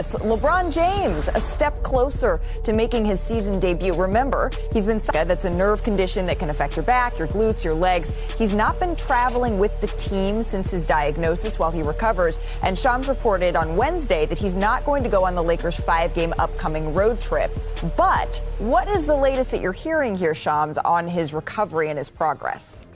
this. LeBron James, a step closer to making his season debut. Remember, he's been sick. That's a nerve condition that can affect your back, your glutes, your legs. He's not been traveling with the team since his diagnosis while he recovers. And Shams reported on Wednesday that he's not going to go on the Lakers' 5-game upcoming road trip. But what is the latest that you're hearing here, Shams, on his recovery and his progress?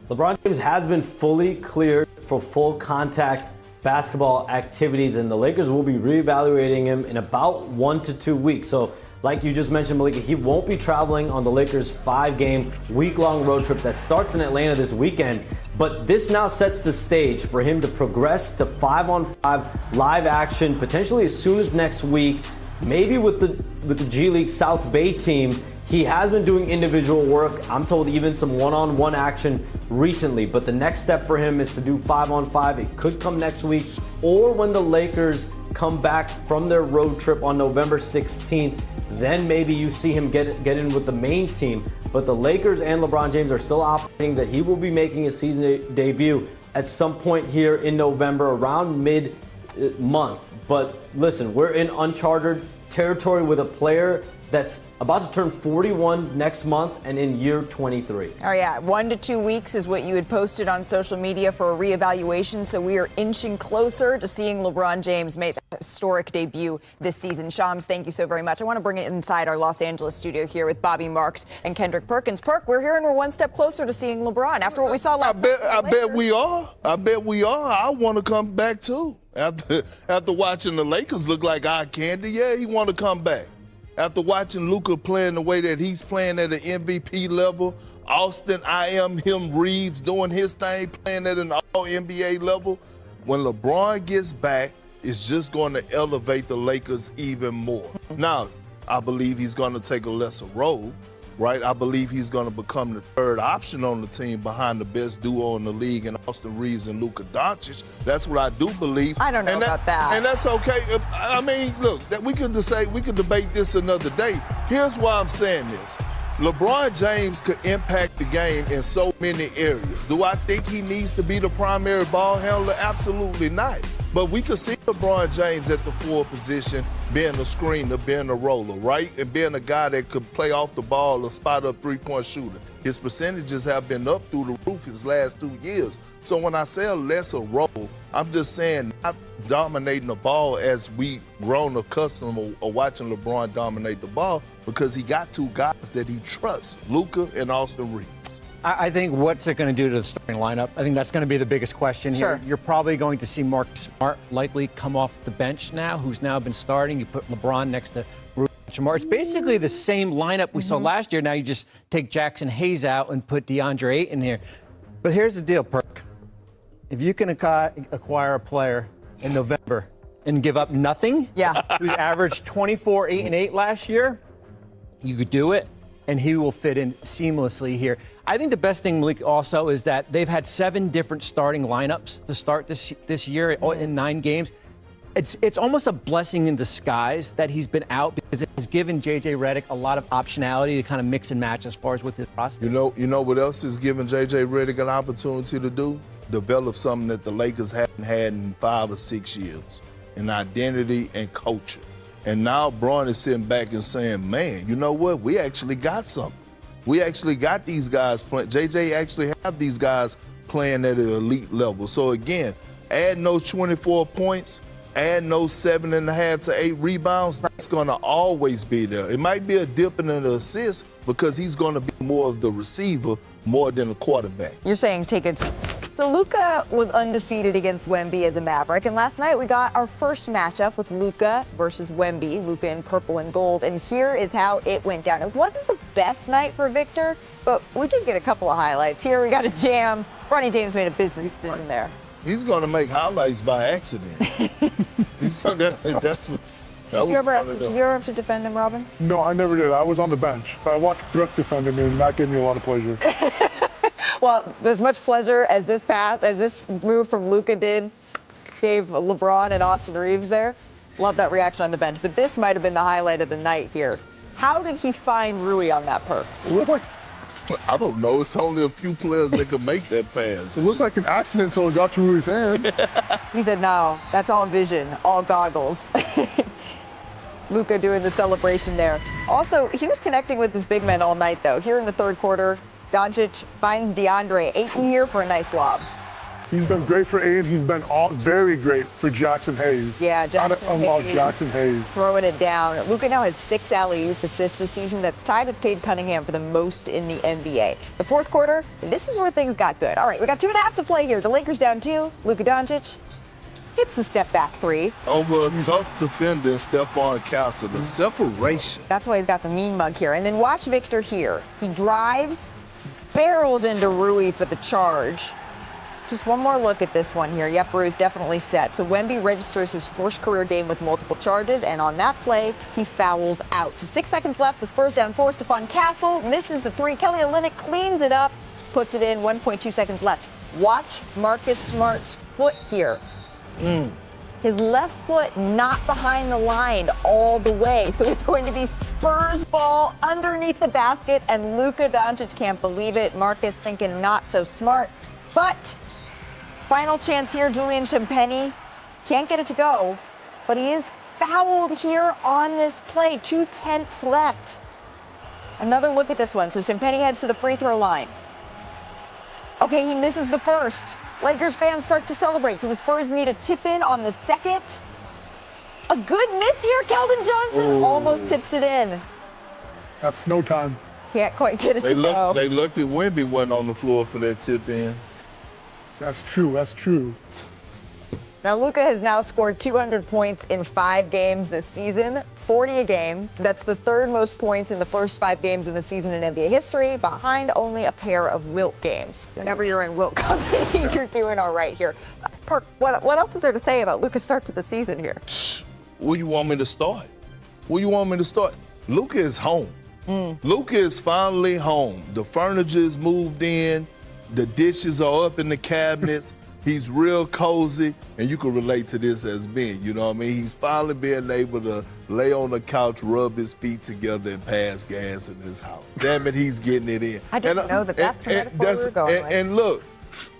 LeBron James has been fully cleared for full contact basketball activities, and the Lakers will be reevaluating him in about 1 to 2 weeks. So, like you just mentioned, Malika, he won't be traveling on the Lakers' 5-game, week-long road trip that starts in Atlanta this weekend. But this now sets the stage for him to progress to 5-on-5 live action, potentially as soon as next week, maybe with the G League South Bay team. He has been doing individual work. I'm told even some one-on-one action recently. But the next step for him is to do 5-on-5. It could come next week or when the Lakers come back from their road trip on November 16th. Then maybe you see him get in with the main team. But the Lakers and LeBron James are still operating that he will be making his season debut at some point here in November, around mid-month. But listen, we're in uncharted territory with a player that's about to turn 41 next month and in year 23. Oh, yeah. 1 to 2 weeks is what you had posted on social media for a reevaluation. So we are inching closer to seeing LeBron James make a historic debut this season. Shams, thank you so very much. I want to bring it inside our Los Angeles studio here with Bobby Marks and Kendrick Perkins. Perk, we're here and we're one step closer to seeing LeBron after what we saw last night. I bet we are. I want to come back, too. After watching the Lakers look like eye candy, yeah, he want to come back. After watching Luka playing the way that he's playing at an MVP level, Austin, Reeves doing his thing, playing at an all-NBA level, when LeBron gets back, it's just going to elevate the Lakers even more. Now, I believe he's going to take a lesser role, right? I believe he's going to become the third option on the team behind the best duo in the league in Austin Reeves and Luka Doncic. That's what I do believe. I don't know about that. And that's okay. I mean, look, we could debate this another day. Here's why I'm saying this. LeBron James could impact the game in so many areas. Do I think he needs to be the primary ball handler? Absolutely not. But we could see LeBron James at the forward position being a screener, being a roller, right? And being a guy that could play off the ball, a spot-up three-point shooter. His percentages have been up through the roof his last 2 years. So when I say a lesser role, I'm just saying not dominating the ball as we grown accustomed of watching LeBron dominate the ball, because he got two guys that he trusts, Luka and Austin Reeves. I think what's it going to do to the starting lineup? I think that's going to be the biggest question here. You're probably going to see Mark Smart likely come off the bench now, who's now been starting. You put LeBron next to Jamar. It's basically the same lineup we saw last year. Now you just take Jackson Hayes out and put DeAndre Ayton here. But here's the deal, Perk. If you can acquire a player in November and give up nothing, who's averaged 24, 8, and 8 last year, you could do it, and he will fit in seamlessly here. I think the best thing, Malik, also is that they've had 7 different starting lineups to start this year in 9 games. It's almost a blessing in disguise that he's been out, because it has given J.J. Redick a lot of optionality to kind of mix and match as far as with his roster. You know what else is giving J.J. Redick an opportunity to do? Develop something that the Lakers haven't had in 5 or 6 years, an identity and culture. And now Braun is sitting back and saying, man, you know what? We actually got something. We actually got these guys playing. JJ actually have these guys playing at an elite level. So again, add those 24 points, add those 7.5 to 8 rebounds, that's going to always be there. It might be a dip in an assist because he's going to be more of the receiver more than a quarterback. You're saying take it. So Luka was undefeated against Wemby as a Maverick, and last night we got our first matchup with Luka versus Wemby, Luka in purple and gold, and here is how it went down. It wasn't the best night for Victor, but we did get a couple of highlights. Here we got a jam. Bronny James made a business decision there. He's going to make highlights by accident. Did you ever have to defend him, Robin? No, I never did. I was on the bench. I watched Brooke defend him, and that gave me a lot of pleasure. Well, as much pleasure as this move from Luka gave LeBron and Austin Reeves there. Love that reaction on the bench. But this might have been the highlight of the night here. How did he find Rui on that perk? It looked like I don't know. It's only a few players that can make that pass. It looked like an accident until it got to Rui's hand. He said, no, that's all vision, all goggles. Luka doing the celebration there. Also, he was connecting with his big men all night, though. Here in the third quarter, Doncic finds DeAndre Ayton here for a nice lob. He's been great for Ayton. He's been very great for Jackson Hayes. Yeah, Jackson Hayes. Throwing it down. Luka now has 6 alley-oop assists this season. That's tied with Cade Cunningham for the most in the NBA. The fourth quarter, this is where things got good. All right, we got 2.5 to play here. The Lakers down 2. Luka Doncic hits the step-back 3. Over a tough defender, Stephon Castle. The separation. That's why he's got the mean mug here. And then watch Victor here. He drives, barrels into Rui for the charge. Just one more look at this one here. Yep, Rui's definitely set. So Wemby registers his first career game with multiple charges, and on that play, he fouls out. So 6 seconds left. The Spurs down 4. Stephon Castle misses the 3. Kelly Olynyk cleans it up, puts it in. 1.2 seconds left. Watch Marcus Smart's foot here. His left foot not behind the line all the way. So it's going to be Spurs ball underneath the basket, and Luka Doncic can't believe it. Marcus thinking not so smart. But final chance here, Julian Champagnie can't get it to go, but he is fouled here on this play. 2/10 left. Another look at this one. So Champagnie heads to the free throw line. Okay, he misses the first. Lakers fans start to celebrate. So the Spurs need a tip in on the second. A good miss here. Keldon Johnson almost tips it in. That's no time. Can't quite get it to go. They looked at Wemby wasn't on the floor for that tip in. That's true. That's true. Now, Luka has now scored 200 points in 5 games this season, 40 a game. That's the third most points in the first 5 games of a season in NBA history, behind only a pair of Wilt games. Whenever you're in Wilt company, you're doing all right here. Park, what else is there to say about Luka's start to the season here? Where you want me to start? Luka is home. Luka is finally home. The furniture's moved in. The dishes are up in the cabinets. He's real cozy, and you can relate to this as men, you know what I mean? He's finally being able to lay on the couch, rub his feet together, and pass gas in his house. Damn it, he's getting it in. I didn't know that's the metaphor we were going with. And look,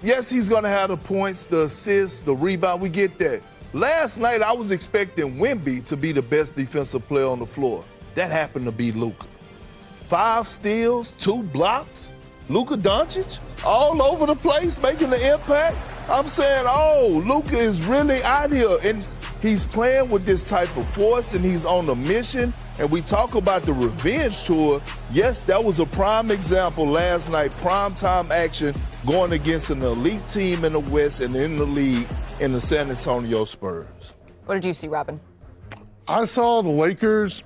yes, he's going to have the points, the assists, the rebound. We get that. Last night, I was expecting Wemby to be the best defensive player on the floor. That happened to be Luka. 5 steals, 2 blocks. Luka Doncic all over the place, making the impact. I'm saying, Luka is really out here, and he's playing with this type of force, and he's on a mission. And we talk about the revenge tour. Yes, that was a prime example last night, primetime action going against an elite team in the West and in the league in the San Antonio Spurs. What did you see, Robin? I saw the Lakers.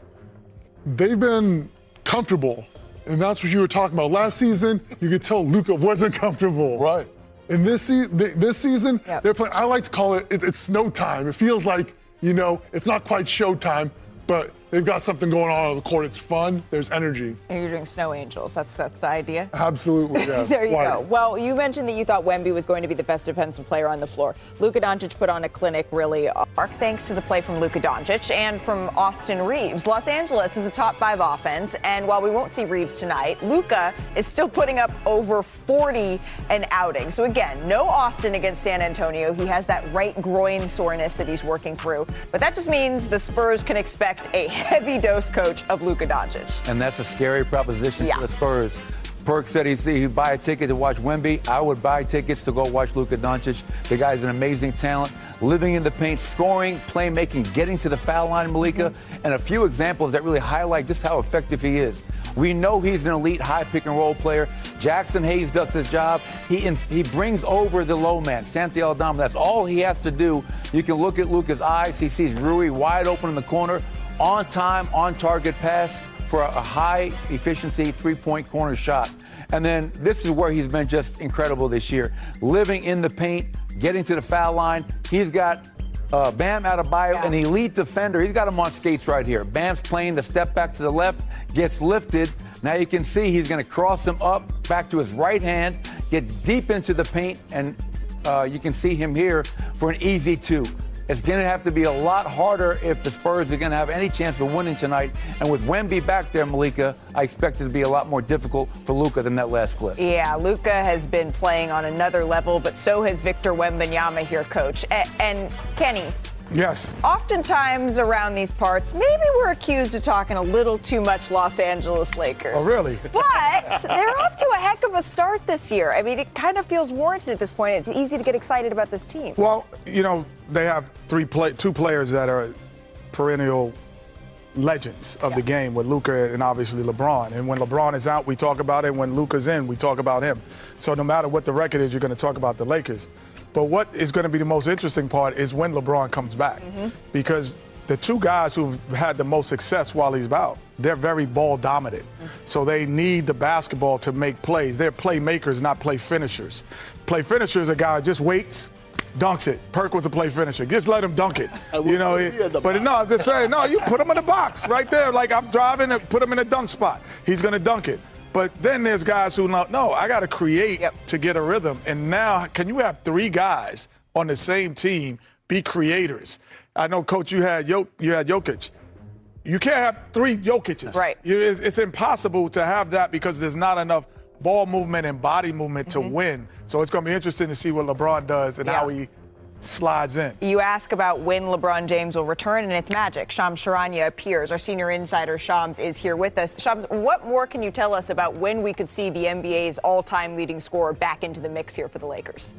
They've been comfortable, and that's what you were talking about. Last season, you could tell Luka wasn't comfortable. Right. And this season, Yep. they're playing. I like to call it's snow time. It feels like, it's not quite showtime, but they've got something going on the court. It's fun. There's energy. And you're doing snow angels. That's the idea. Absolutely, yes. There you go. Well, you mentioned that you thought Wemby was going to be the best defensive player on the floor. Luka Doncic put on a clinic, really. Thanks to the play from Luka Doncic and from Austin Reeves. Los Angeles is a top 5 offense, and while we won't see Reeves tonight, Luka is still putting up over 40 an outing. So again, no Austin against San Antonio. He has that right groin soreness that he's working through. But that just means the Spurs can expect a heavy dose coach of Luka Doncic. And that's a scary proposition for the Spurs. Perk said he'd buy a ticket to watch Wemby. I would buy tickets to go watch Luka Doncic. The guy's an amazing talent, living in the paint, scoring, playmaking, getting to the foul line, Malika, and a few examples that really highlight just how effective he is. We know he's an elite high pick and roll player. Jackson Hayes does his job. He brings over the low man, Santi Aldama. That's all he has to do. You can look at Luka's eyes. He sees Rui wide open in the corner, on time, on target pass for a high efficiency 3-point corner shot. And then this is where he's been just incredible this year. Living in the paint, getting to the foul line. He's got Bam Adebayo, an elite defender. He's got him on skates right here. Bam's playing the step back to the left, gets lifted. Now you can see he's going to cross him up back to his right hand, get deep into the paint, and you can see him here for an easy 2. It's going to have to be a lot harder if the Spurs are going to have any chance of winning tonight. And with Wemby back there, Malika, I expect it to be a lot more difficult for Luka than that last clip. Yeah, Luka has been playing on another level, but so has Victor Wembanyama here, Coach. And Kenny. Yes. Oftentimes around these parts, maybe we're accused of talking a little too much Los Angeles Lakers. Oh, really? But they're off to a heck of a start this year. I mean, it kind of feels warranted at this point. It's easy to get excited about this team. Well, you know, they have two players that are perennial legends of the game with Luka and obviously LeBron. And when LeBron is out, we talk about it. When Luka's in, we talk about him. So no matter what the record is, you're going to talk about the Lakers. But what is going to be the most interesting part is when LeBron comes back. Because the two guys who've had the most success while he's out, they're very ball dominant. So they need the basketball to make plays. They're playmakers, not play finishers. Play finisher is a guy who just waits, dunks it. Perk was a play finisher. Just let him dunk it. You know, but no, I'm just saying, no, you put him in the box right there. Like I'm driving and put him in a dunk spot. He's going to dunk it. But then there's guys who know, no, I got to create to get a rhythm. And now, can you have three guys on the same team be creators? I know, Coach, you had Jokic. You can't have three Jokic's. Right. It's impossible to have that because there's not enough ball movement and body movement to win. So it's going to be interesting to see what LeBron does and how he slides in. You ask about when LeBron James will return, and it's magic. Shams Charania appears. Our senior insider, Shams, is here with us. Shams, what more can you tell us about when we could see the NBA's all-time leading scorer back into the mix here for the Lakers?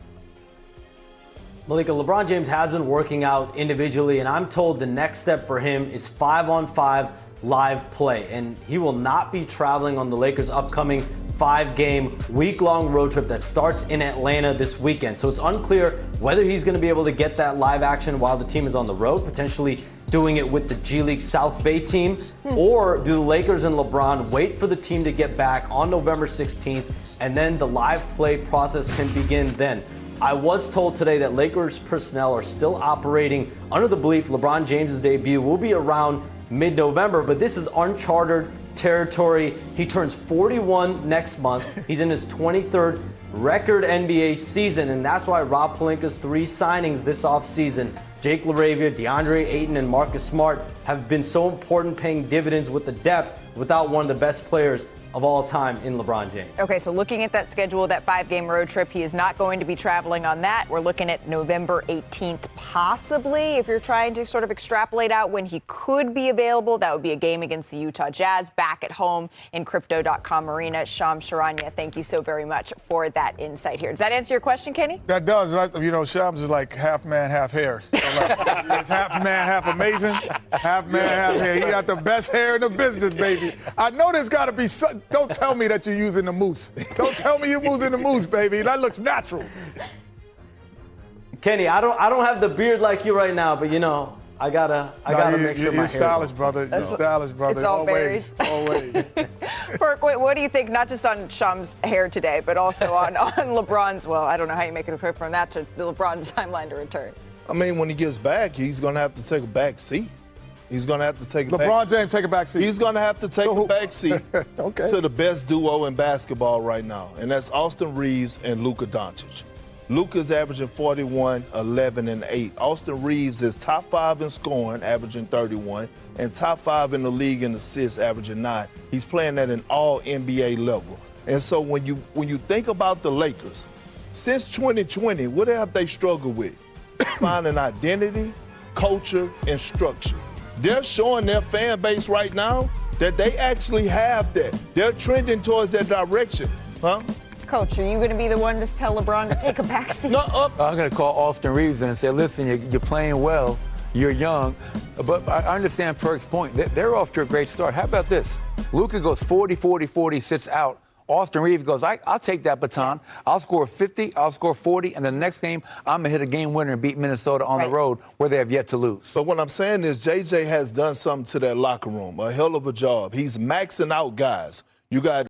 Malika, LeBron James has been working out individually, and I'm told the next step for him is 5-on-5 live play, and he will not be traveling on the Lakers' upcoming 5-game, week-long road trip that starts in Atlanta this weekend. So it's unclear whether he's going to be able to get that live action while the team is on the road, potentially doing it with the G League South Bay team, or do the Lakers and LeBron wait for the team to get back on November 16th, and then the live play process can begin then. I was told today that Lakers personnel are still operating under the belief LeBron James' debut will be around mid-November, but this is uncharted territory. He turns 41 next month. He's in his 23rd record NBA season, and that's why Rob Pelinka's 3 signings this offseason, Jake LaRavia, DeAndre Ayton, and Marcus Smart, have been so important, paying dividends with the depth without one of the best players of all time in LeBron James. Okay, so looking at that schedule, that 5-game road trip, he is not going to be traveling on that. We're looking at November 18th, possibly. If you're trying to sort of extrapolate out when he could be available, that would be a game against the Utah Jazz back at home in Crypto.com Arena. Shams Charania, thank you so very much for that insight here. Does that answer your question, Kenny? That does. You know, Shams is like half man, half hair. So he's half man, half amazing, half man, half hair. He got the best hair in the business, baby. I know there's got to be some. Don't tell me that you're using the mousse. Don't tell me you're using the mousse, baby. That looks natural. Kenny, I don't have the beard like you right now, but you know, I gotta make sure my you're stylish, brother. You're stylish, brother. It's all berries. Always. Perk, what do you think, not just on Shams' hair today, but also on LeBron's, well, I don't know how you make it from that to LeBron's timeline to return. I mean, when he gets back, he's going to have to take a back seat. He's going to have to take a LeBron James take a back seat. He's going to have to take a back seat to the best duo in basketball right now, and that's Austin Reeves and Luka Doncic. Luka's averaging 41, 11, and 8. Austin Reeves is top 5 in scoring, averaging 31, and top 5 in the league in assists, averaging 9. He's playing at an all-NBA level. And so when you think about the Lakers, since 2020, what have they struggled with? Finding identity, culture, and structure. They're showing their fan base right now that they actually have that. They're trending towards that direction, huh? Coach, are you going to be the one to tell LeBron to take a backseat? No, I'm going to call Austin Reeves in and say, listen, you're playing well, you're young, but I understand Perk's point. They're off to a great start. How about this? Luka goes 40, 40, 40, sits out. Austin Reeves goes, I'll take that baton. I'll score 50, I'll score 40, and the next game, I'm going to hit a game winner and beat Minnesota on the road where they have yet to lose. But what I'm saying is JJ has done something to that locker room, a hell of a job. He's maxing out guys. You got